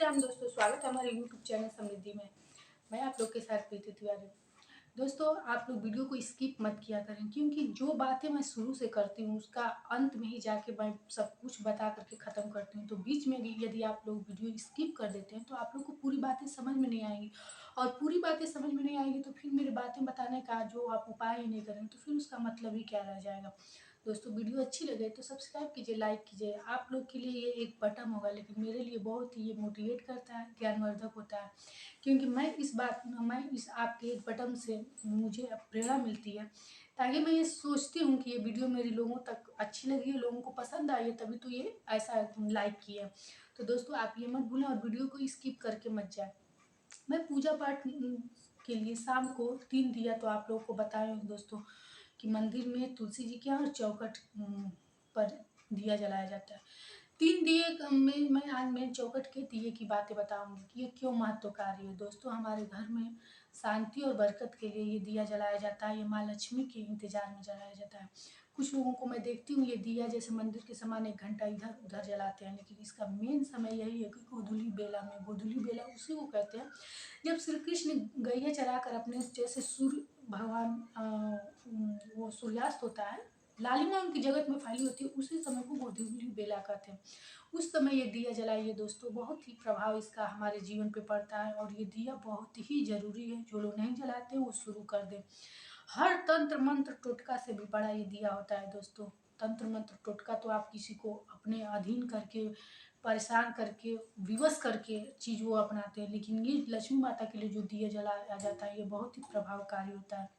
श्री राम दोस्तों, स्वागत है हमारे यूट्यूब चैनल समृद्धि में। मैं आप लोग के साथ प्रीति तिवारी। दोस्तों, आप लोग वीडियो को स्किप मत किया करें, क्योंकि जो बातें मैं शुरू से करती हूँ उसका अंत में ही जाके मैं सब कुछ बता करके ख़त्म करती हूँ। तो बीच में भी यदि आप लोग वीडियो स्किप कर देते हैं तो आप लोग को पूरी बातें समझ में नहीं आएंगी, और पूरी बातें समझ में नहीं आएगी तो फिर मेरी बातें बताने का जो आप उपाय ही नहीं करेंगे तो फिर उसका मतलब ही क्या रह जाएगा। दोस्तों, वीडियो अच्छी लगे तो सब्सक्राइब कीजिए, लाइक कीजिए। आप लोग के लिए ये एक बटन होगा, लेकिन मेरे लिए बहुत ही ये मोटिवेट करता है, ज्ञानवर्धक होता है, क्योंकि मैं इस आपके एक बटन से मुझे प्रेरणा मिलती है, ताकि मैं ये सोचती हूँ कि ये वीडियो मेरे लोगों तक अच्छी लगी है, लोगों को पसंद आई है, तभी तो ये ऐसा लाइक किया है। तो दोस्तों, आप ये मत भूलें और वीडियो को स्किप करके मत जाए। मैं पूजा पाठ के लिए शाम को 3 दिया तो आप लोगों को बताए दोस्तों कि मंदिर में तुलसी जी के यहाँ और चौखट पर दिया जलाया जाता है। 3 दिए में मैं आज मेन चौखट के दिए की बातें बताऊंगी कि ये क्यों महत्वकारी है। दोस्तों, हमारे घर में शांति और बरकत के लिए ये दिया जलाया जाता है। ये माँ लक्ष्मी के इंतजार में जलाया जाता है। कुछ लोगों को मैं देखती हूँ ये दिया जैसे मंदिर के समान 1 घंटा इधर उधर जलाते हैं, लेकिन इसका मेन समय यही है कि गोधूली बेला में, गोधूली बेला उसी को कहते हैं जब श्री कृष्ण गैया चराकर अपने जैसे सूर्य भगवान वो सूर्यास्त होता है, लालिमा उनकी जगत में फैली होती है, उसी समय को गोधूली बेला कहते हैं। उस समय ये दिया जलाइए दोस्तों, बहुत ही प्रभाव इसका हमारे जीवन पे पड़ता है, और ये दिया बहुत ही जरूरी है। जो लोग नहीं जलाते वो शुरू कर दें। हर तंत्र मंत्र टोटका से भी बड़ा ये दिया होता है दोस्तों। तंत्र मंत्र टोटका तो आप किसी को अपने अधीन करके, परेशान करके, विवश करके चीज़ वो अपनाते हैं, लेकिन ये लक्ष्मी माता के लिए जो दिया जलाया जाता है ये बहुत ही प्रभावकारी होता है।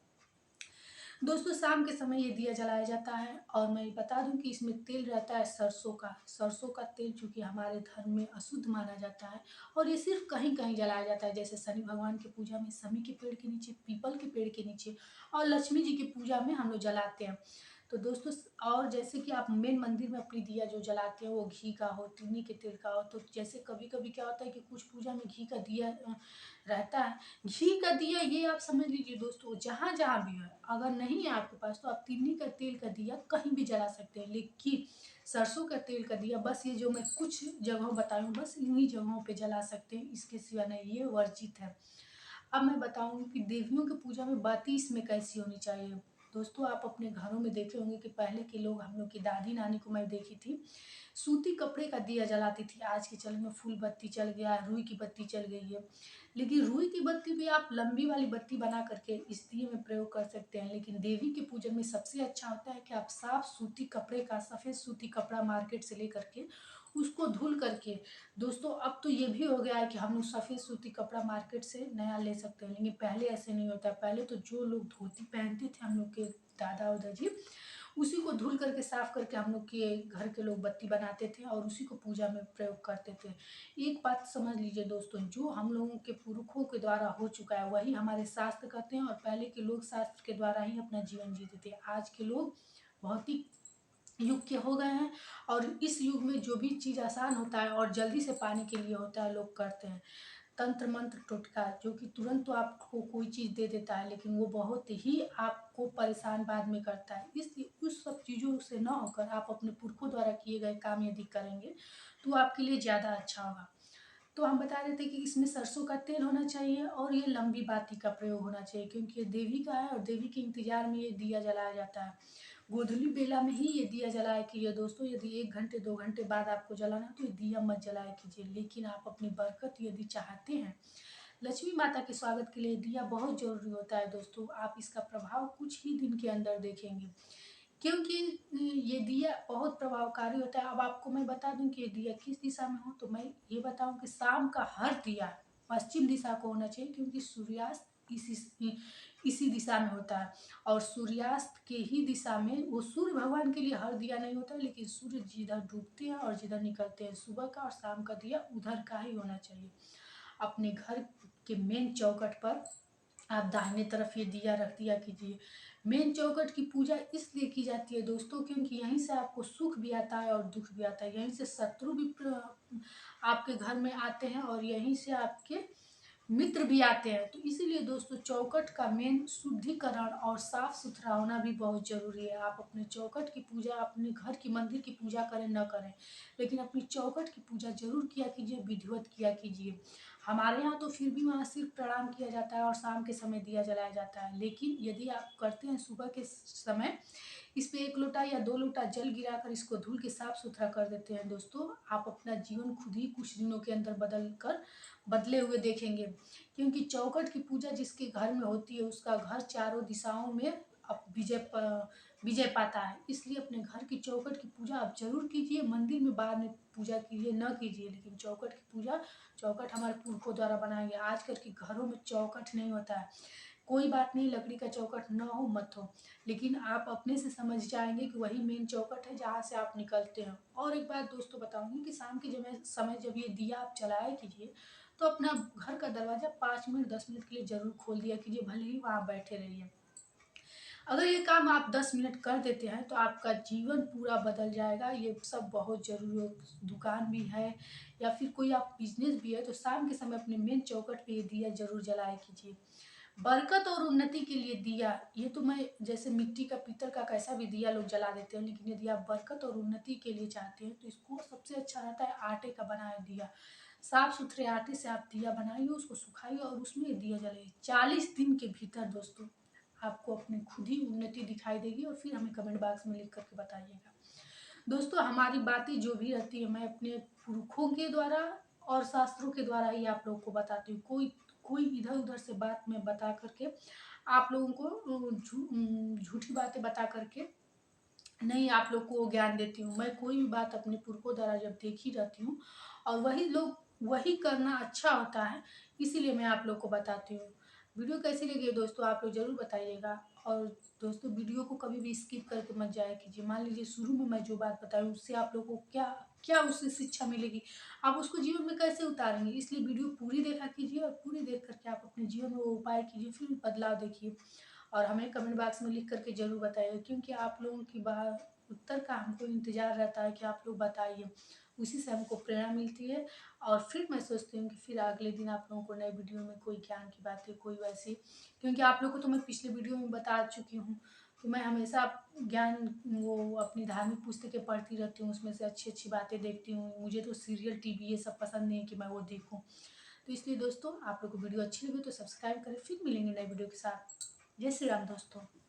दोस्तों, शाम के समय ये दिया जलाया जाता है, और मैं बता दूं कि इसमें तेल रहता है सरसों का। सरसों का तेल चूँकि हमारे धर्म में अशुद्ध माना जाता है, और ये सिर्फ कहीं कहीं जलाया जाता है, जैसे शनि भगवान की पूजा में शमी के पेड़ के नीचे, पीपल के पेड़ के नीचे, और लक्ष्मी जी की पूजा में हम लोग जलाते हैं। तो दोस्तों, और जैसे कि आप मेन मंदिर में अपनी दिया जो जलाते हैं वो घी का हो, तिन्नी के तेल का हो, तो जैसे कभी कभी क्या होता है कि कुछ पूजा में घी का दिया रहता है। घी का दिया ये आप समझ लीजिए दोस्तों, जहाँ जहाँ भी है, अगर नहीं है आपके पास तो आप तिन्नी का तेल का दिया कहीं भी जला सकते हैं, लेकिन सरसों का तेल का दिया बस ये जो मैं कुछ जगहों बताई हूँ बस इन्हीं जगहों पे जला सकते हैं, इसके सिवा नहीं, ये वर्जित है। अब मैं बताऊंगी कि देवियों की पूजा में बाती इसमें कैसी होनी चाहिए। दोस्तों, आप अपने घरों में देखे होंगे कि पहले के लोग, हम लोग की दादी नानी को मैं देखी थी, सूती कपड़े का दिया जलाती थी। आज के चल में फूल बत्ती चल गया, रुई की बत्ती चल गई है, लेकिन रुई की बत्ती भी आप लंबी वाली बत्ती बना करके इस दिए में प्रयोग कर सकते हैं। लेकिन देवी के पूजन में सबसे अच्छा होता है कि आप साफ सूती कपड़े का, सफ़ेद सूती कपड़ा मार्केट से ले करके उसको धुल करके, दोस्तों अब तो ये भी हो गया है कि हम लोग सफ़ेद सूती कपड़ा मार्केट से नया ले सकते हैं, लेकिन पहले ऐसे नहीं होता। पहले तो जो लोग धोती पहनते थे, हम लोग के दादा उदा जी, उसी को धुल करके साफ करके हम लोग के घर के लोग बत्ती बनाते थे और उसी को पूजा में प्रयोग करते थे। एक बात समझ लीजिए दोस्तों, जो हम लोगों के पुरखों के द्वारा हो चुका है वही हमारे शास्त्र कहते हैं, और पहले के लोग शास्त्र के द्वारा ही अपना जीवन जीते थे। आज के लोग भौतिक युग के हो गए हैं, और इस युग में जो भी चीज़ आसान होता है और जल्दी से पाने के लिए होता है लोग करते हैं। तंत्र मंत्र टोटका जो कि तुरंत तो आपको कोई चीज़ दे देता है, लेकिन वो बहुत ही आपको परेशान बाद में करता है। इसलिए उस सब चीज़ों से ना होकर आप अपने पुरखों द्वारा किए गए काम यदि करेंगे तो आपके लिए ज़्यादा अच्छा होगा। तो हम बता रहे थे कि इसमें सरसों का तेल होना चाहिए और ये लंबी बाती का प्रयोग होना चाहिए, क्योंकि ये देवी का है और देवी के इंतजार में ये दिया जलाया जाता है। गोधूली बेला में ही ये दिया जलाया कीजिए दोस्तों। यदि 1 घंटे 2 घंटे बाद आपको जलाना है तो ये दिया मत जलाया कीजिए, लेकिन आप अपनी बरकत यदि चाहते हैं, लक्ष्मी माता के स्वागत के लिए दिया बहुत जरूरी होता है दोस्तों। आप इसका प्रभाव कुछ ही दिन के अंदर देखेंगे, क्योंकि ये दिया बहुत प्रभावकारी होता है। अब आपको मैं बता दूं कि ये दिया किस दिशा में हो, तो मैं ये बताऊं कि शाम का हर दिया पश्चिम दिशा को होना चाहिए, क्योंकि सूर्यास्त इसी दिशा में होता है, और सूर्यास्त के ही दिशा में, वो सूर्य भगवान के लिए हर दिया नहीं होता है, लेकिन सूर्य जिधर डूबते हैं और जिधर निकलते हैं, सुबह का और शाम का दिया उधर का ही होना चाहिए। अपने घर के मेन चौखट पर आप दाहिने तरफ ये दिया रख दिया कीजिए। मेन चौखट की पूजा इसलिए की जाती है दोस्तों, क्योंकि यहीं से आपको सुख भी आता है और दुख भी आता है। यहीं से शत्रु भी आपके घर में आते हैं, और यहीं से आपके मित्र भी आते हैं। तो इसीलिए दोस्तों चौखट का मेन शुद्धिकरण और साफ सुथरा होना भी बहुत ज़रूरी है। आप अपने चौखट की पूजा, अपने घर की मंदिर की पूजा करें न करें, लेकिन अपनी चौखट की पूजा ज़रूर किया कीजिए, विधिवत किया कीजिए। हमारे यहाँ तो फिर भी वहाँ सिर्फ प्रणाम किया जाता है और शाम के समय दिया जलाया जाता है, लेकिन यदि आप करते हैं सुबह के समय, इस पे 1 लोटा या 2 लोटा जल गिराकर इसको धुल के साफ सुथरा कर देते हैं दोस्तों, आप अपना जीवन खुद ही कुछ दिनों के अंदर बदले हुए देखेंगे। क्योंकि चौखट की पूजा जिसके घर में होती है उसका घर चारों दिशाओं में अब विजय पाता है। इसलिए अपने घर की चौखट की पूजा आप ज़रूर कीजिए। मंदिर में बाद में पूजा कीजिए, न कीजिए, लेकिन चौखट की पूजा, चौखट हमारे पुरखों द्वारा बनाया गया। आजकल के घरों में चौखट नहीं होता है। कोई बात नहीं, लकड़ी का चौखट ना हो मत हो, लेकिन आप अपने से समझ जाएंगे कि वही मेन चौखट है जहाँ से आप निकलते हैं। और एक बात दोस्तों बताऊंगी कि शाम के समय जब ये दिया आप जलाया कीजिए, तो अपना घर का दरवाज़ा 5 मिनट 10 मिनट के लिए ज़रूर खोल दिया कीजिए, भले ही वहाँ बैठे रहिए। अगर ये काम आप 10 मिनट कर देते हैं तो आपका जीवन पूरा बदल जाएगा। ये सब बहुत ज़रूरी है। दुकान भी है या फिर कोई आप बिजनेस भी है, तो शाम के समय अपने मेन चौखट पे ये दिया ज़रूर जलाया कीजिए। बरकत और उन्नति के लिए दिया, ये तो मैं जैसे मिट्टी का, पीतल का कैसा भी दिया लोग जला देते हैं, लेकिन यदि आप बरकत और उन्नति के लिए चाहते हैं तो इसको सबसे अच्छा रहता है आटे का बनाया दिया। साफ सुथरे आटे से आप दिया बनाइए, उसको सुखाइए और उसमें दिया जलाइए। 40 दिन के भीतर दोस्तों आपको अपनी खुद ही उन्नति दिखाई देगी, और फिर हमें कमेंट बॉक्स में लिख करके बताइएगा। दोस्तों हमारी बातें जो भी रहती है, मैं अपने पुरखों के द्वारा और शास्त्रों के द्वारा ही आप लोगों को बताती हूँ। कोई कोई इधर उधर से बात मैं बता करके आप लोगों को झूठी बातें बता करके नहीं आप लोग को ज्ञान देती हूँ। मैं कोई भी बात अपने पुरखों द्वारा जब देखी रहती हूँ और वही करना अच्छा होता है, इसीलिए मैं आप लोग को बताती हूँ। वीडियो कैसी लगी है दोस्तों आप लोग ज़रूर बताइएगा। और दोस्तों वीडियो को कभी भी स्किप करके मत जाया कीजिए। मान लीजिए शुरू में मैं जो बात बताई उससे आप लोग को क्या क्या उससे शिक्षा मिलेगी, आप उसको जीवन में कैसे उतारेंगे। इसलिए वीडियो पूरी देखा कीजिए और पूरी देख करके आप अपने जीवन में वो उपाय कीजिए, फिर बदलाव देखिए। और हमें कमेंट बॉक्स में लिख करके ज़रूर बताइए, क्योंकि आप लोगों की बात उत्तर का हमको इंतज़ार रहता है कि आप लोग बताइए। उसी से हमको प्रेरणा मिलती है और फिर मैं सोचती हूँ कि फिर अगले दिन आप लोगों को नए वीडियो में कोई ज्ञान की बातें, कोई वैसी, क्योंकि आप लोग को तो मैं पिछले वीडियो में बता चुकी हूँ कि मैं हमेशा ज्ञान वो अपनी धार्मिक पुस्तकें पढ़ती रहती हूँ, उसमें से अच्छी-अच्छी बातें देखती हूँ। मुझे तो सीरियल, टीवी ये सब पसंद नहीं है कि मैं वो देखूँ। तो इसलिए दोस्तों आप लोग को वीडियो अच्छी लगी तो सब्सक्राइब करें। फिर मिलेंगे नए वीडियो के साथ। जय श्री राम दोस्तों।